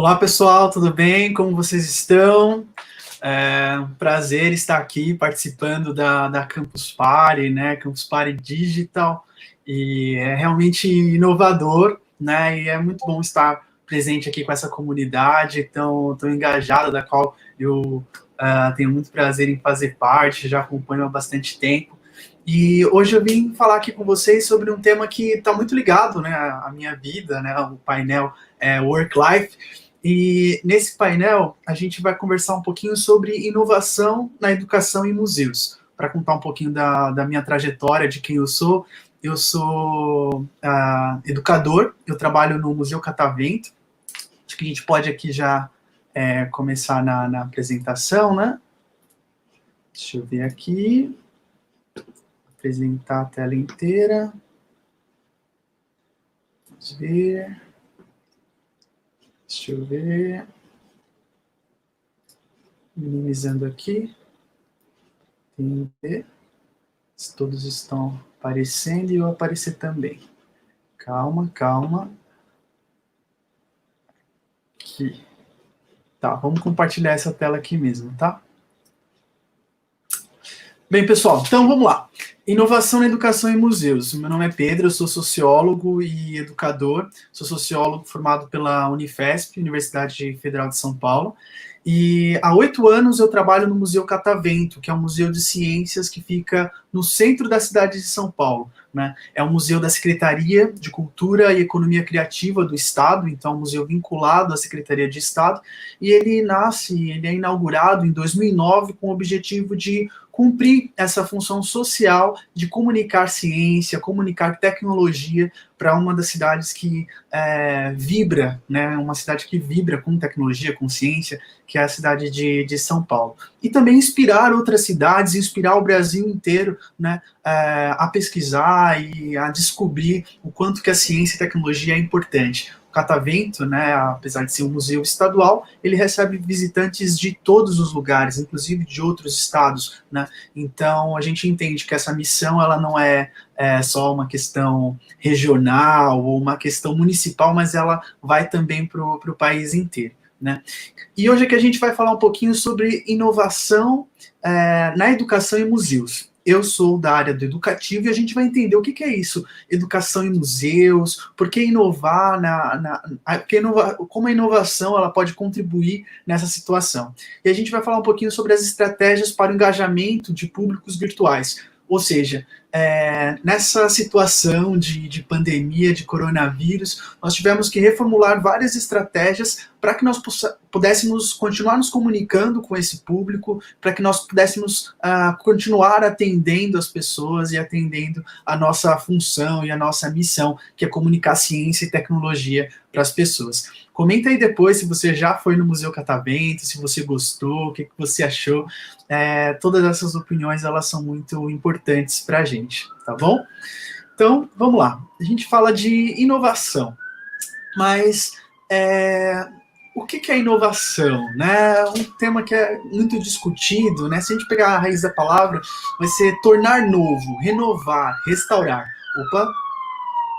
Olá pessoal, tudo bem? Como vocês estão? É um prazer estar aqui participando da Campus Party, né? Campus Party Digital, e é realmente inovador, né? E é muito bom estar presente aqui com essa comunidade tão engajada, da qual eu tenho muito prazer em fazer parte, já acompanho há bastante tempo. E hoje eu vim falar aqui com vocês sobre um tema que está muito ligado, né, à minha vida, né? O painel Work Life. E nesse painel, a gente vai conversar um pouquinho sobre inovação na educação em museus. Para contar um pouquinho da minha trajetória, de quem eu sou educador, eu trabalho no Museu Catavento. Acho que a gente pode aqui já começar na apresentação, né? Deixa eu ver aqui. Apresentar a tela inteira. Vamos ver. Deixa eu ver. Minimizando aqui. Tem que ver se todos estão aparecendo e eu aparecer também. Calma, calma. Aqui. Tá, vamos compartilhar essa tela aqui mesmo, tá? Bem, pessoal, então vamos lá. Inovação na educação em museus. Meu nome é Pedro, eu sou sociólogo e educador. Sou sociólogo formado pela Unifesp, Universidade Federal de São Paulo. E há 8 anos eu trabalho no Museu Catavento, que é um museu de ciências que fica no centro da cidade de São Paulo, né? É um museu da Secretaria de Cultura e Economia Criativa do Estado, então é um museu vinculado à Secretaria de Estado, e ele é inaugurado em 2009 com o objetivo de cumprir essa função social de comunicar ciência, comunicar tecnologia para uma das cidades que vibra, né, uma cidade que vibra com tecnologia, com ciência, que é a cidade de São Paulo. E também inspirar outras cidades, inspirar o Brasil inteiro, né, a pesquisar e a descobrir o quanto que a ciência e tecnologia é importante. O Catavento, né, apesar de ser um museu estadual, ele recebe visitantes de todos os lugares, inclusive de outros estados, né? Então a gente entende que essa missão ela não é só uma questão regional ou uma questão municipal, mas ela vai também para o país inteiro, né? E hoje aqui a gente vai falar um pouquinho sobre inovação na educação em museus. Eu sou da área do educativo e a gente vai entender o que é isso, educação em museus, por que inovar, como a inovação ela pode contribuir nessa situação. E a gente vai falar um pouquinho sobre as estratégias para o engajamento de públicos virtuais, ou seja, nessa situação de pandemia, de coronavírus, nós tivemos que reformular várias estratégias para que nós pudéssemos continuar nos comunicando com esse público, para que nós pudéssemos continuar atendendo as pessoas e atendendo a nossa função e a nossa missão, que é comunicar ciência e tecnologia para as pessoas. Comenta aí depois se você já foi no Museu Catavento, se você gostou, o que você achou. Todas essas opiniões elas são muito importantes para a gente, tá bom? Então, vamos lá. A gente fala de inovação, mas o que é inovação, né? Um tema que é muito discutido, né? Se a gente pegar a raiz da palavra, vai ser tornar novo, renovar, restaurar. Opa,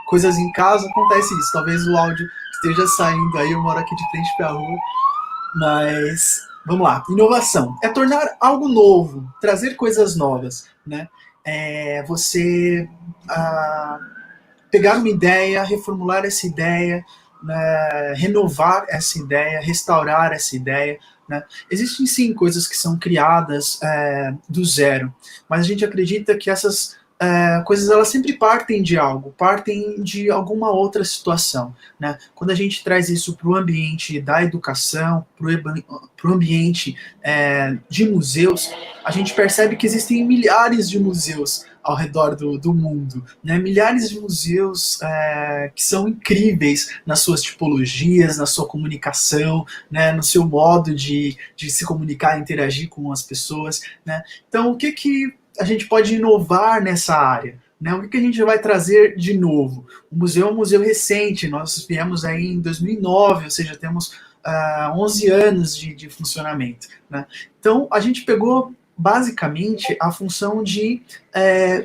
coisas em casa, acontece isso. Talvez o áudio esteja saindo aí, eu moro aqui de frente para a rua, mas vamos lá. Inovação é tornar algo novo, trazer coisas novas, né? Você pegar uma ideia, reformular essa ideia, né, renovar essa ideia, restaurar essa ideia, né? Existem sim coisas que são criadas do zero, mas a gente acredita que essas coisas elas sempre partem de algo, partem de alguma outra situação, né? Quando a gente traz isso para o ambiente da educação, para o ambiente de museus, a gente percebe que existem milhares de museus ao redor do mundo, né? Milhares de museus que são incríveis nas suas tipologias, na sua comunicação, né? No seu modo de se comunicar, interagir com as pessoas, né? Então, o que a gente pode inovar nessa área? Né? O que a gente vai trazer de novo? O museu é um museu recente, nós viemos aí em 2009, ou seja, temos 11 anos de funcionamento, né? Então, a gente pegou basicamente a função de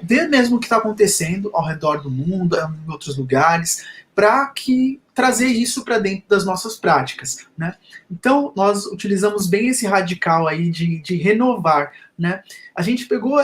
ver mesmo o que está acontecendo ao redor do mundo, em outros lugares, para que trazer isso para dentro das nossas práticas, né? Então, nós utilizamos bem esse radical aí de renovar, né? A gente pegou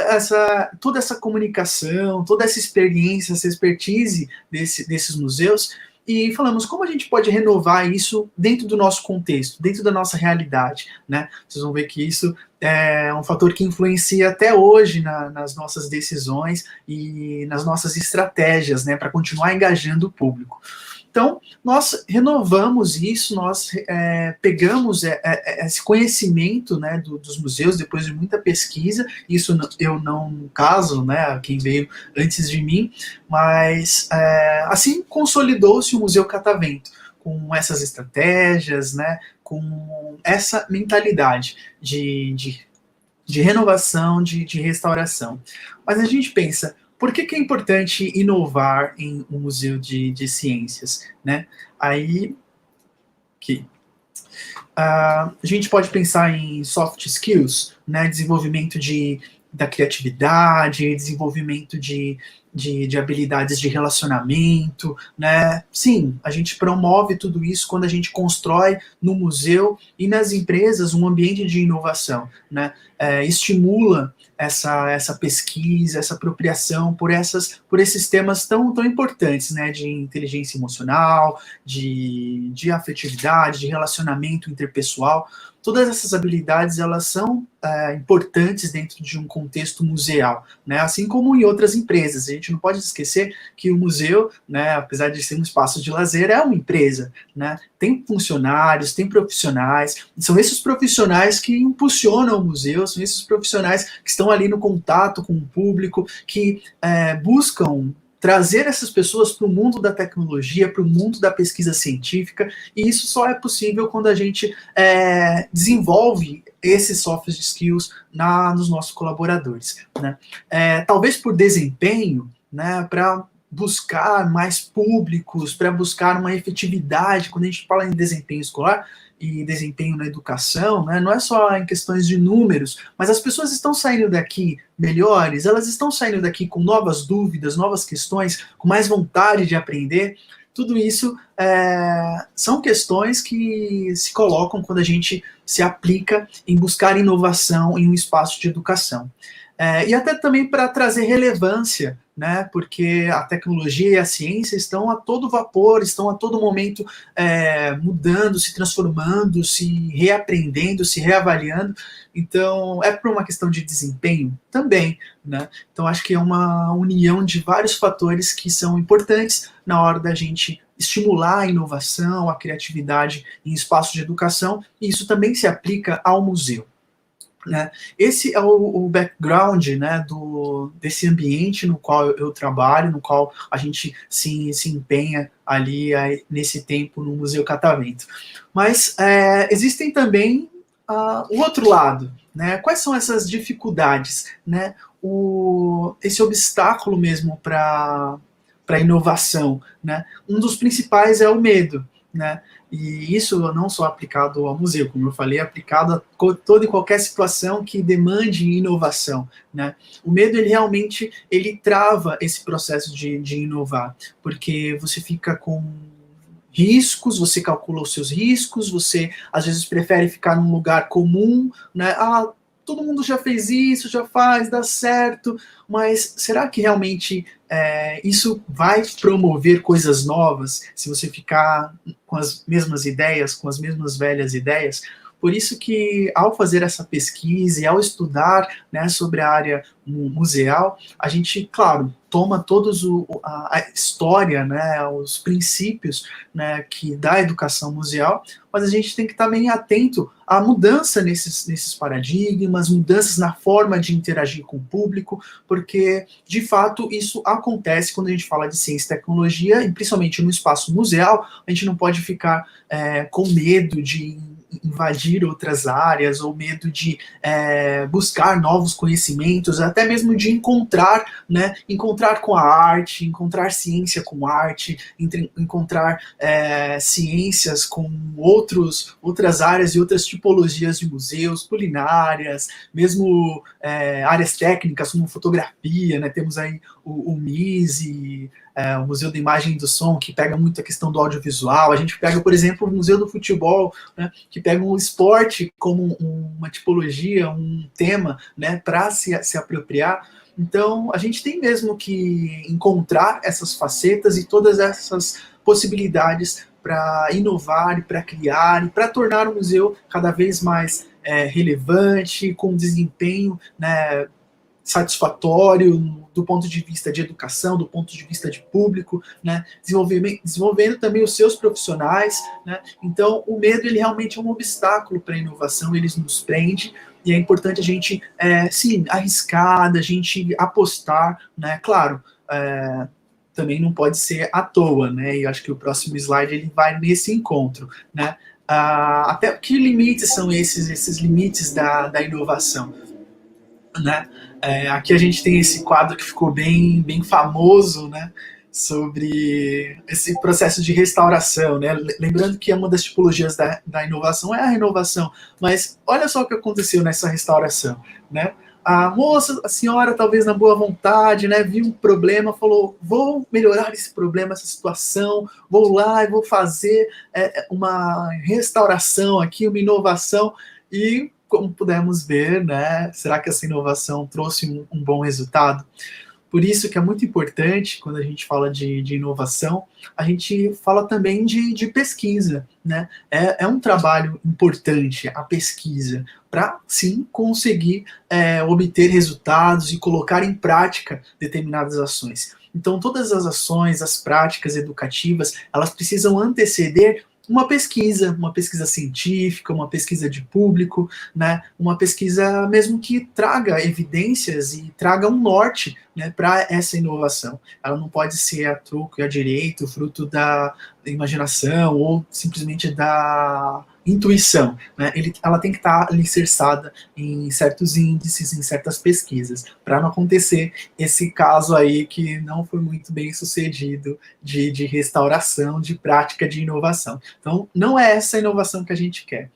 toda essa comunicação, toda essa experiência, essa expertise desses museus e falamos como a gente pode renovar isso dentro do nosso contexto, dentro da nossa realidade, né? Vocês vão ver que isso é um fator que influencia até hoje nas nossas decisões e nas nossas estratégias, né, para continuar engajando o público. Então, nós renovamos isso, nós pegamos esse conhecimento, né, dos museus, depois de muita pesquisa, isso eu não caso, né, quem veio antes de mim, mas assim consolidou-se o Museu Catavento, com essas estratégias, né, com essa mentalidade de renovação, de restauração. Mas a gente pensa, por que é importante inovar em um museu de ciências, né? Aí, que a gente pode pensar em soft skills, né? Desenvolvimento da criatividade, desenvolvimento de habilidades de relacionamento, né? Sim, a gente promove tudo isso quando a gente constrói no museu e nas empresas um ambiente de inovação, né? Estimula essa pesquisa, essa apropriação por esses temas tão importantes, né? De inteligência emocional, de afetividade, de relacionamento interpessoal. Todas essas habilidades, elas são importantes dentro de um contexto museal, né? Assim como em outras empresas. A gente não pode esquecer que o museu, né, apesar de ser um espaço de lazer, é uma empresa, né? Tem funcionários, tem profissionais, são esses profissionais que impulsionam o museu, são esses profissionais que estão ali no contato com o público, que buscam trazer essas pessoas para o mundo da tecnologia, para o mundo da pesquisa científica, e isso só é possível quando a gente desenvolve esses soft skills nos nossos colaboradores, né? Talvez por desempenho, né, para buscar mais públicos, para buscar uma efetividade, quando a gente fala em desempenho escolar e desempenho na educação, né, não é só em questões de números, mas as pessoas estão saindo daqui melhores, elas estão saindo daqui com novas dúvidas, novas questões, com mais vontade de aprender. Tudo isso são questões que se colocam quando a gente se aplica em buscar inovação em um espaço de educação. E até também para trazer relevância, né, porque a tecnologia e a ciência estão a todo vapor, estão a todo momento mudando, se transformando, se reaprendendo, se reavaliando. Então, é por uma questão de desempenho também, né? Então, acho que é uma união de vários fatores que são importantes na hora da gente estimular a inovação, a criatividade em espaços de educação, e isso também se aplica ao museu. Né? Esse é o background, né, desse ambiente no qual eu trabalho, no qual a gente se empenha ali nesse tempo no Museu Catavento. Mas existem também o outro lado, né? Quais são essas dificuldades, né? Esse obstáculo mesmo para a inovação, né? Um dos principais é o medo, né? E isso não só aplicado ao museu, como eu falei, é aplicado a toda e qualquer situação que demande inovação, né? O medo, ele realmente trava esse processo de inovar, porque você fica com riscos, você calcula os seus riscos, você às vezes prefere ficar num lugar comum, né? Todo mundo já fez isso, já faz, dá certo, mas será que realmente isso vai promover coisas novas se você ficar com as mesmas ideias, com as mesmas velhas ideias? Por isso que, ao fazer essa pesquisa e ao estudar, né, sobre a área museal, a gente, claro, toma todos a história, né, os princípios, né, que da educação museal, mas a gente tem que estar bem atento à mudança nesses paradigmas, mudanças na forma de interagir com o público, porque, de fato, isso acontece quando a gente fala de ciência e tecnologia, e principalmente no espaço museal, a gente não pode ficar com medo de invadir outras áreas, ou medo de buscar novos conhecimentos, até mesmo de encontrar, né, encontrar com a arte, encontrar ciência com arte, encontrar ciências com outras áreas e outras tipologias de museus, culinárias, mesmo áreas técnicas como fotografia, né? Temos aí o MISE, o Museu da Imagem e do Som, que pega muito a questão do audiovisual. A gente pega, por exemplo, o Museu do Futebol, né, que pega o esporte como uma tipologia, um tema, né, para se apropriar. Então, a gente tem mesmo que encontrar essas facetas e todas essas possibilidades para inovar, para criar e para tornar o museu cada vez mais relevante, com desempenho, né, satisfatório do ponto de vista de educação, do ponto de vista de público, né, desenvolvendo também os seus profissionais, né. Então, o medo, ele realmente é um obstáculo para a inovação, ele nos prende, e é importante a gente, sim, arriscar, a gente apostar, né, claro, também não pode ser à toa, né, e acho que o próximo slide ele vai nesse encontro, né. Até que limites são esses limites da inovação, né? Aqui a gente tem esse quadro que ficou bem famoso, né, sobre esse processo de restauração, né? Lembrando que uma das tipologias da inovação é a renovação, mas olha só o que aconteceu nessa restauração, né? A moça, a senhora, talvez na boa vontade, né, viu um problema, falou: vou melhorar esse problema, essa situação, vou lá e vou fazer uma restauração aqui, uma inovação, e como pudemos ver, né, será que essa inovação trouxe um bom resultado? Por isso que é muito importante, quando a gente fala de inovação, a gente fala também de pesquisa, né? É um trabalho importante a pesquisa, para sim conseguir obter resultados e colocar em prática determinadas ações. Então, todas as ações, as práticas educativas, elas precisam anteceder uma pesquisa científica, uma pesquisa de público, né, uma pesquisa mesmo que traga evidências e traga um norte, né, para essa inovação. Ela não pode ser a troco e a direito, fruto da imaginação ou simplesmente da intuição, né? Ela tem que estar alicerçada em certos índices, em certas pesquisas, para não acontecer esse caso aí que não foi muito bem sucedido de restauração, de prática de inovação. Então, não é essa a inovação que a gente quer.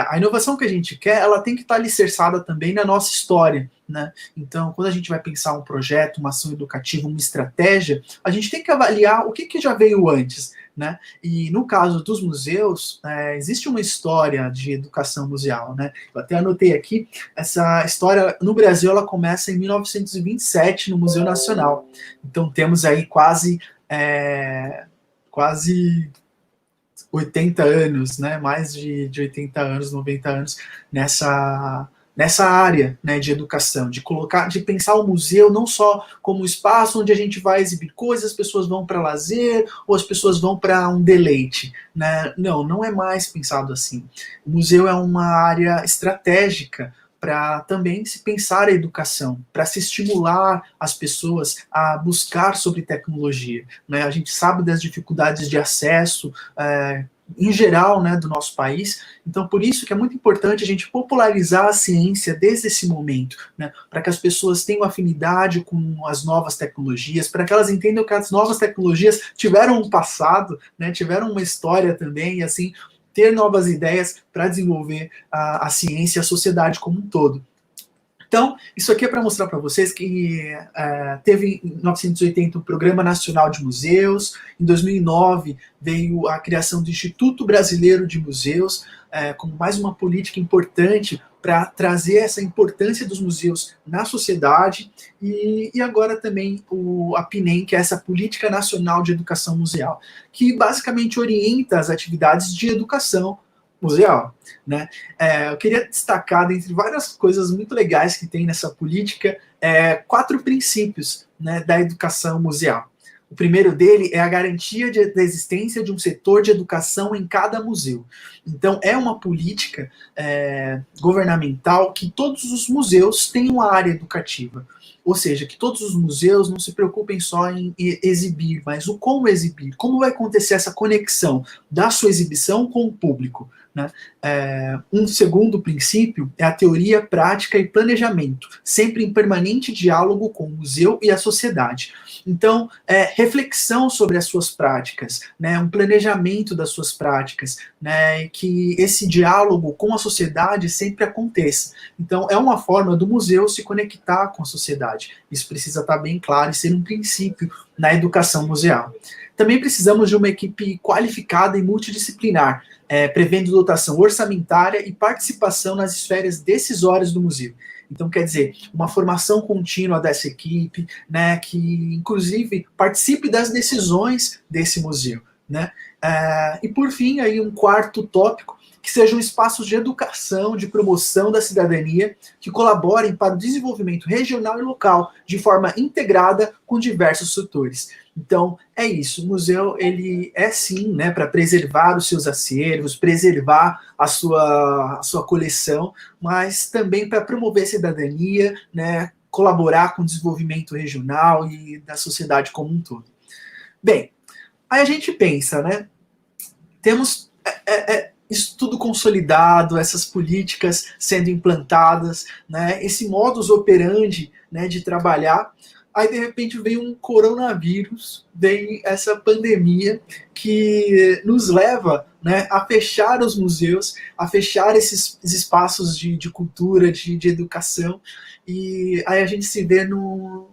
A inovação que a gente quer, ela tem que estar alicerçada também na nossa história, né? Então, quando a gente vai pensar um projeto, uma ação educativa, uma estratégia, a gente tem que avaliar o que já veio antes, né? E no caso dos museus, existe uma história de educação museal, né? Eu até anotei aqui, essa história no Brasil, ela começa em 1927 no Museu Nacional. Então, temos aí quase 80 anos, né, mais de 80 anos, 90 anos nessa área, né, de educação, de pensar o museu não só como um espaço onde a gente vai exibir coisas, as pessoas vão para lazer ou as pessoas vão para um deleite, né? Não é mais pensado assim. O museu é uma área estratégica para também se pensar a educação, para se estimular as pessoas a buscar sobre tecnologia, né? A gente sabe das dificuldades de acesso em geral, né, do nosso país, então por isso que é muito importante a gente popularizar a ciência desde esse momento, né, para que as pessoas tenham afinidade com as novas tecnologias, para que elas entendam que as novas tecnologias tiveram um passado, né, tiveram uma história também, e assim, ter novas ideias para desenvolver a ciência e a sociedade como um todo. Então, isso aqui é para mostrar para vocês que teve em 1980 o Programa Nacional de Museus, em 2009 veio a criação do Instituto Brasileiro de Museus, como mais uma política importante para trazer essa importância dos museus na sociedade, e agora também a PNEM, que é essa Política Nacional de Educação Museal, que basicamente orienta as atividades de educação museal, né? Eu queria destacar, dentre várias coisas muito legais que tem nessa política, 4 princípios, né, da educação museal. O primeiro dele é a garantia da existência de um setor de educação em cada museu. Então, é uma política governamental que todos os museus tenham uma área educativa. Ou seja, que todos os museus não se preocupem só em exibir, mas o como exibir, como vai acontecer essa conexão da sua exibição com o público, né? Um segundo princípio é a teoria, prática e planejamento, sempre em permanente diálogo com o museu e a sociedade. Então, reflexão sobre as suas práticas, né, um planejamento das suas práticas, né, que esse diálogo com a sociedade sempre aconteça. Então, é uma forma do museu se conectar com a sociedade. Isso precisa estar bem claro e ser um princípio na educação museal. Também precisamos de uma equipe qualificada e multidisciplinar, prevendo dotação orçamentária e participação nas esferas decisórias do museu. Então, quer dizer, uma formação contínua dessa equipe, né, que, inclusive, participe das decisões desse museu, né? E, por fim, aí um quarto tópico, que sejam espaços de educação, de promoção da cidadania, que colaborem para o desenvolvimento regional e local, de forma integrada com diversos setores. Então, é isso. O museu, ele é sim, né, para preservar os seus acervos, preservar a sua coleção, mas também para promover a cidadania, né, colaborar com o desenvolvimento regional e da sociedade como um todo. Bem, aí a gente pensa, né, temos isso tudo consolidado, essas políticas sendo implantadas, né, esse modus operandi, né, de trabalhar. Aí, de repente, vem um coronavírus, vem essa pandemia que nos leva, né, a fechar os museus, a fechar esses espaços de cultura, de educação, e aí a gente se vê no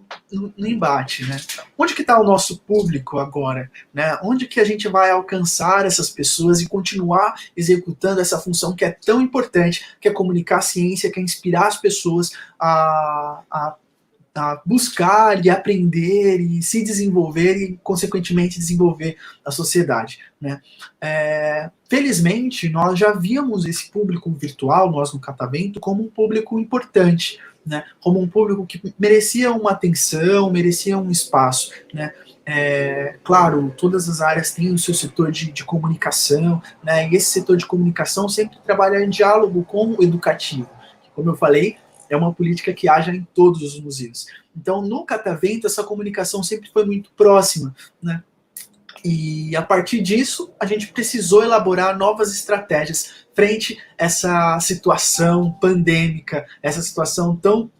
embate, né? Onde que está o nosso público agora? Né? Onde que a gente vai alcançar essas pessoas e continuar executando essa função que é tão importante, que é comunicar a ciência, que é inspirar as pessoas a buscar e aprender e se desenvolver e, consequentemente, desenvolver a sociedade, né? Felizmente, nós já víamos esse público virtual, nós no Catavento, como um público importante, né? Como um público que merecia uma atenção, merecia um espaço, né? Claro, todas as áreas têm o seu setor de comunicação, né? E esse setor de comunicação sempre trabalha em diálogo com o educativo. Como eu falei, é uma política que haja em todos os museus. Então, no Catavento, essa comunicação sempre foi muito próxima, né? E a partir disso, a gente precisou elaborar novas estratégias frente a essa situação pandêmica, essa situação tão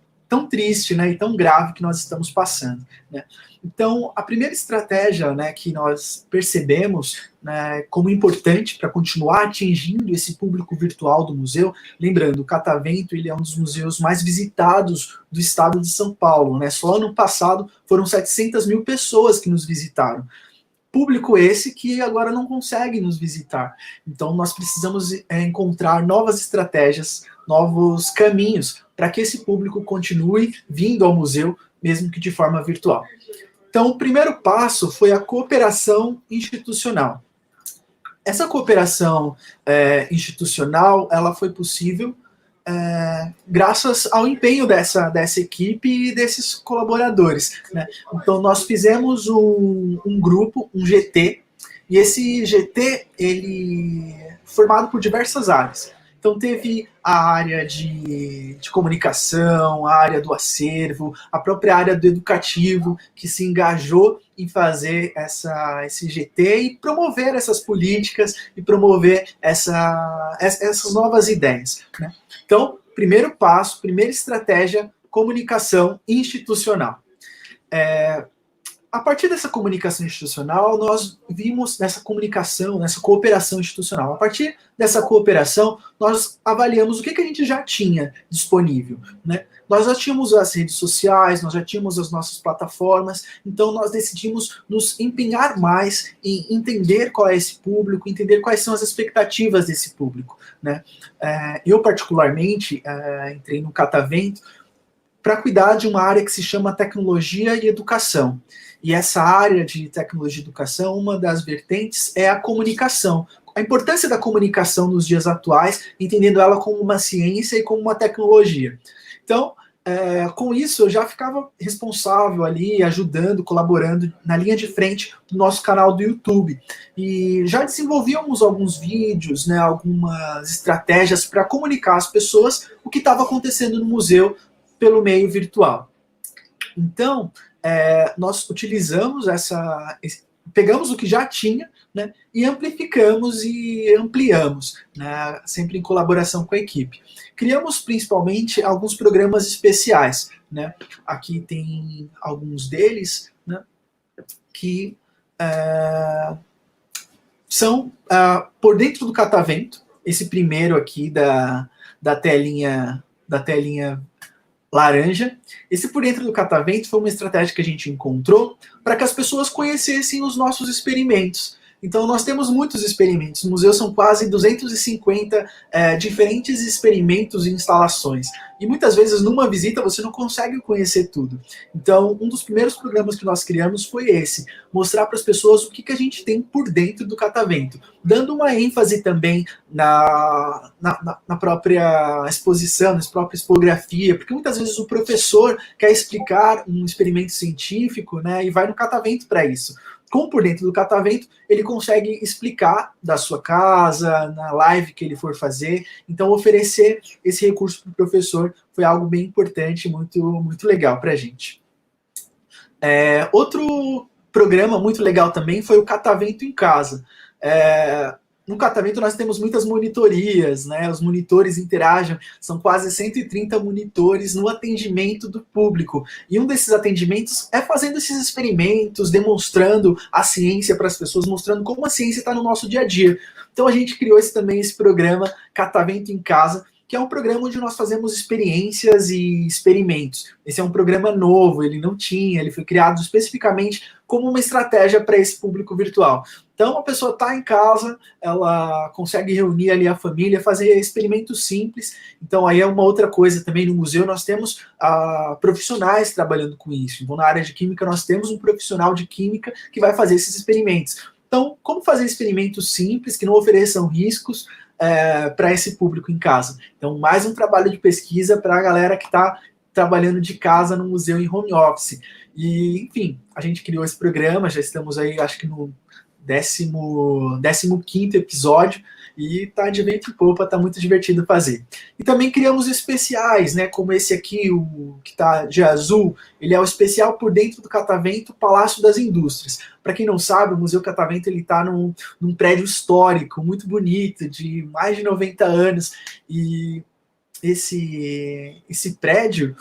triste, né, e tão grave que nós estamos passando, né? Então, a primeira estratégia, né, que nós percebemos, né, como importante para continuar atingindo esse público virtual do museu, lembrando, o Catavento ele é um dos museus mais visitados do estado de São Paulo, né? Só ano passado foram 700 mil pessoas que nos visitaram. Público esse que agora não consegue nos visitar. Então, nós precisamos encontrar novas estratégias, novos caminhos para que esse público continue vindo ao museu, mesmo que de forma virtual. Então, o primeiro passo foi a cooperação institucional. Essa cooperação institucional, ela foi possível graças ao empenho dessa equipe e desses colaboradores, né? Então, nós fizemos um grupo, um GT, e esse GT, ele é formado por diversas áreas. Então, teve a área de comunicação, a área do acervo, a própria área do educativo, que se engajou em fazer esse GT e promover essas políticas e promover essas novas ideias, né? Então, primeiro passo, primeira estratégia, comunicação institucional. A partir dessa comunicação institucional, nós vimos nessa comunicação, nessa cooperação institucional. A partir dessa cooperação, nós avaliamos o que a gente já tinha disponível, né? Nós já tínhamos as redes sociais, nós já tínhamos as nossas plataformas, então nós decidimos nos empenhar mais em entender qual é esse público, entender quais são as expectativas desse público, né? Eu, particularmente, entrei no Catavento para cuidar de uma área que se chama tecnologia e educação. E essa área de tecnologia e educação, uma das vertentes é a comunicação. A importância da comunicação nos dias atuais, entendendo ela como uma ciência e como uma tecnologia. Então, com isso, eu já ficava responsável ali, ajudando, colaborando na linha de frente do nosso canal do YouTube. E já desenvolvíamos alguns vídeos, né, algumas estratégias para comunicar às pessoas o que estava acontecendo no museu pelo meio virtual. Então, nós utilizamos pegamos o que já tinha, né, e amplificamos e ampliamos, né, sempre em colaboração com a equipe. Criamos principalmente alguns programas especiais, né, aqui tem alguns deles, né, que são por dentro do catavento, esse primeiro aqui da telinha laranja. Esse por dentro do catavento foi uma estratégia que a gente encontrou para que as pessoas conhecessem os nossos experimentos. Então, nós temos muitos experimentos. No museu são quase 250 diferentes experimentos e instalações. E muitas vezes, numa visita, você não consegue conhecer tudo. Então, um dos primeiros programas que nós criamos foi esse: mostrar para as pessoas o que a gente tem por dentro do catavento, dando uma ênfase também na própria exposição, na própria expografia, porque muitas vezes o professor quer explicar um experimento científico, né, e vai no catavento para isso. Como por dentro do catavento, ele consegue explicar da sua casa, na live que ele for fazer. Então, oferecer esse recurso para o professor foi algo bem importante, muito, muito legal para a gente. Outro programa muito legal também foi o Catavento em Casa. No catavento nós temos muitas monitorias, né? Os monitores interagem, são quase 130 monitores no atendimento do público. E um desses atendimentos é fazendo esses experimentos, demonstrando a ciência para as pessoas, mostrando como a ciência está no nosso dia a dia. Então a gente criou esse programa Catavento em Casa, que é um programa onde nós fazemos experiências e experimentos. Esse é um programa novo, ele foi criado especificamente como uma estratégia para esse público virtual. Então, a pessoa está em casa, ela consegue reunir ali a família, fazer experimentos simples. Então, aí é uma outra coisa também no museu, nós temos profissionais trabalhando com isso. Então, na área de química, nós temos um profissional de química que vai fazer esses experimentos. Então, como fazer experimentos simples, que não ofereçam riscos para esse público em casa? Então, mais um trabalho de pesquisa para a galera que está trabalhando de casa no museu em home office. E, enfim, a gente criou esse programa, já estamos aí, acho que no 15º episódio, e tá de vento em popa, tá muito divertido fazer. E também criamos especiais, né, como esse aqui, o que tá de azul, ele é o especial por dentro do catavento Palácio das Indústrias. Para quem não sabe, o Museu Catavento ele tá num prédio histórico, muito bonito, de mais de 90 anos, e esse prédio,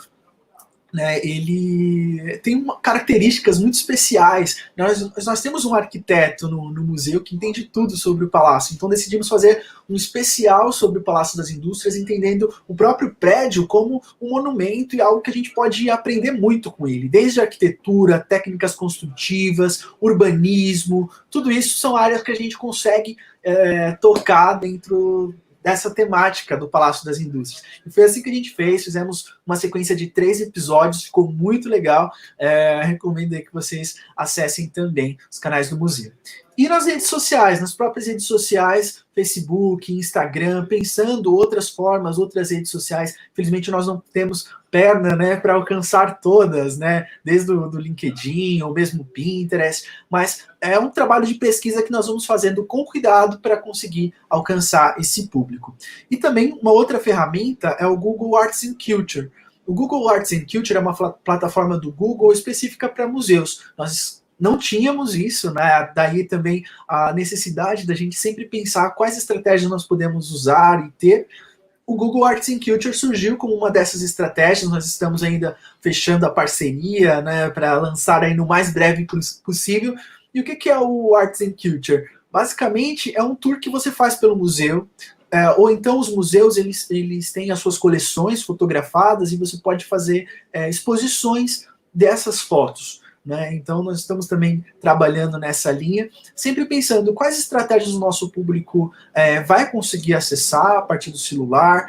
né, ele tem características muito especiais. Nós temos um arquiteto no museu que entende tudo sobre o palácio, então decidimos fazer um especial sobre o Palácio das Indústrias, entendendo o próprio prédio como um monumento e algo que a gente pode aprender muito com ele, desde arquitetura, técnicas construtivas, urbanismo, tudo isso são áreas que a gente consegue tocar dentro dessa temática do Palácio das Indústrias. E foi assim que a gente fez, fizemos uma sequência de 3 episódios, ficou muito legal, recomendo aí que vocês acessem também os canais do museu. E nas redes sociais, nas próprias redes sociais, Facebook, Instagram, pensando outras formas, outras redes sociais. Infelizmente nós não temos perna, né, para alcançar todas, né, desde do LinkedIn ou mesmo Pinterest, mas é um trabalho de pesquisa que nós vamos fazendo com cuidado para conseguir alcançar esse público. E também uma outra ferramenta é o Google Arts and Culture. O Google Arts and Culture é uma plataforma do Google específica para museus. Nós não tínhamos isso, né? Daí também a necessidade da gente sempre pensar quais estratégias nós podemos usar e ter. O Google Arts and Culture surgiu como uma dessas estratégias. Nós estamos ainda fechando a parceria, né, para lançar aí no mais breve possível. E o que é o Arts and Culture? Basicamente é um tour que você faz pelo museu, ou então os museus eles têm as suas coleções fotografadas e você pode fazer exposições dessas fotos. Né? Então, nós estamos também trabalhando nessa linha, sempre pensando quais estratégias o nosso público vai conseguir acessar a partir do celular,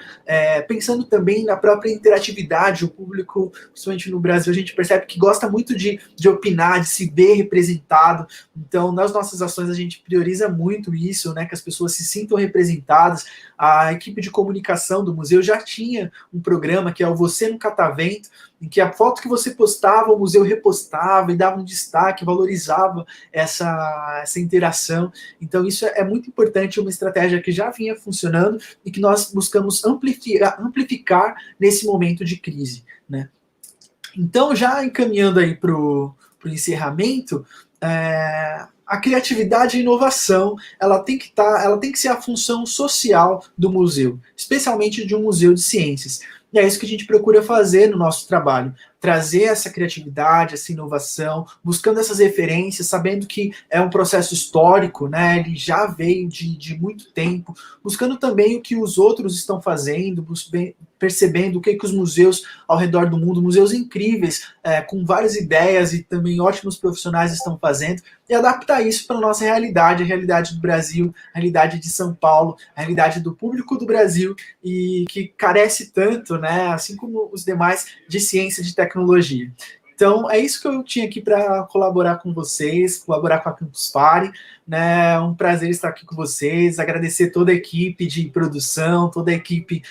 pensando também na própria interatividade. O público, principalmente no Brasil, a gente percebe que gosta muito de opinar, de se ver representado. Então, nas nossas ações, a gente prioriza muito isso, né? Que as pessoas se sintam representadas. A equipe de comunicação do museu já tinha um programa que é o Você no Catavento, em que a foto que você postava, o museu repostava e dava um destaque, valorizava essa interação. Então isso é muito importante, uma estratégia que já vinha funcionando e que nós buscamos amplificar nesse momento de crise. Né? Então, já encaminhando aí para o encerramento, A criatividade e a inovação, ela tem que ser a função social do museu, especialmente de um museu de ciências. E é isso que a gente procura fazer no nosso trabalho, trazer essa criatividade, essa inovação, buscando essas referências, sabendo que é um processo histórico, né? Ele já veio de muito tempo, buscando também o que os outros estão fazendo, percebendo o que os museus ao redor do mundo, museus incríveis, com várias ideias e também ótimos profissionais estão fazendo, e adaptar isso para a nossa realidade, a realidade do Brasil, a realidade de São Paulo, a realidade do público do Brasil, e que carece tanto, né, assim como os demais, de ciência e de tecnologia. Então, é isso que eu tinha aqui para colaborar com vocês, colaborar com a Campus Party, né? É um prazer estar aqui com vocês, agradecer toda a equipe de produção, toda a equipe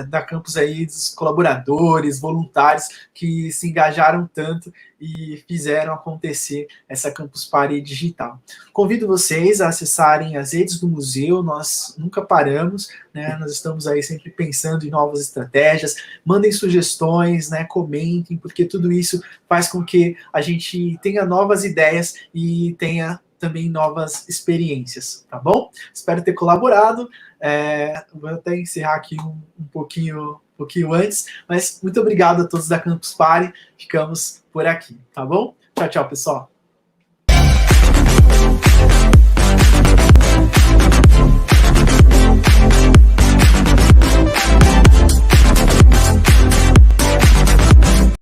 da Campus aí, dos colaboradores, voluntários que se engajaram tanto e fizeram acontecer essa Campus Party digital. Convido vocês a acessarem as redes do museu, nós nunca paramos, né? Nós estamos aí sempre pensando em novas estratégias, mandem sugestões, né? Comentem, porque tudo isso faz com que a gente tenha novas ideias e tenha também novas experiências, tá bom? Espero ter colaborado. Vou até encerrar aqui um pouquinho antes, mas muito obrigado a todos da Campus Party. Ficamos por aqui, tá bom? Tchau, tchau, pessoal.